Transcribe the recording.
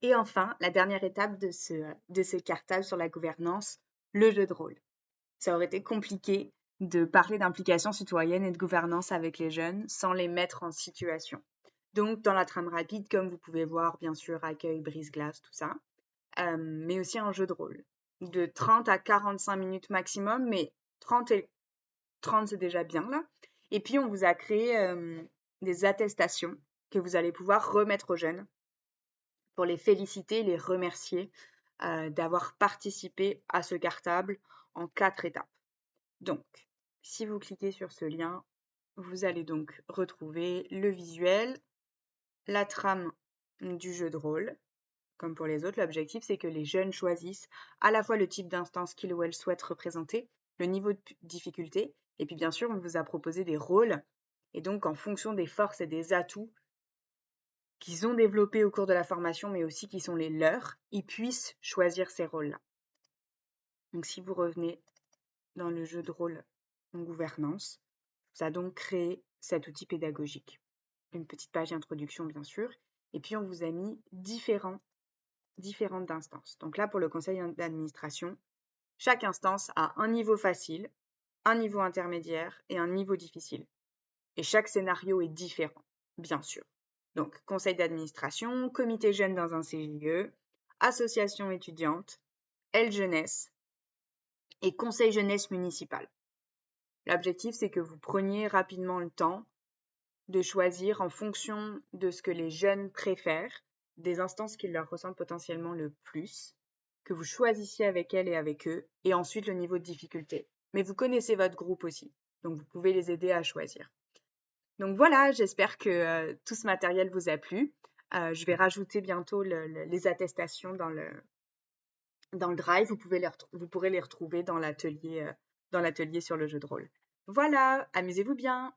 Et enfin, la dernière étape de ce cartable sur la gouvernance, le jeu de rôle. Ça aurait été compliqué de parler d'implication citoyenne et de gouvernance avec les jeunes sans les mettre en situation. Donc, dans la trame rapide, comme vous pouvez voir, bien sûr, accueil, brise-glace, tout ça, mais aussi un jeu de rôle de 30 à 45 minutes maximum, mais 30 c'est déjà bien là. Et puis, on vous a créé des attestations que vous allez pouvoir remettre aux jeunes pour les féliciter, les remercier d'avoir participé à ce cartable en 4 étapes. Donc, si vous cliquez sur ce lien, vous allez donc retrouver le visuel, la trame du jeu de rôle. Comme pour les autres, l'objectif, c'est que les jeunes choisissent à la fois le type d'instance qu'ils ou elles souhaitent représenter, le niveau de difficulté, et puis bien sûr, on vous a proposé des rôles. Et donc, en fonction des forces et des atouts qu'ils ont développés au cours de la formation, mais aussi qui sont les leurs, ils puissent choisir ces rôles-là. Donc, si vous revenez dans le jeu de rôle en gouvernance, ça a donc créé cet outil pédagogique. Une petite page d'introduction, bien sûr, et puis on vous a mis différentes instances. Donc là, pour le conseil d'administration, chaque instance a un niveau facile, un niveau intermédiaire et un niveau difficile. Et chaque scénario est différent, bien sûr. Donc, conseil d'administration, comité jeune dans un CJE, association étudiante, L jeunesse et conseil jeunesse municipal. L'objectif, c'est que vous preniez rapidement le temps de choisir en fonction de ce que les jeunes préfèrent, des instances qui leur ressemblent potentiellement le plus, que vous choisissiez avec elles et avec eux, et ensuite le niveau de difficulté. Mais vous connaissez votre groupe aussi, donc vous pouvez les aider à choisir. Donc voilà, j'espère que tout ce matériel vous a plu. Je vais rajouter bientôt les attestations dans le Drive. Vous pourrez les retrouver dans l'atelier sur le jeu de rôle. Voilà, amusez-vous bien.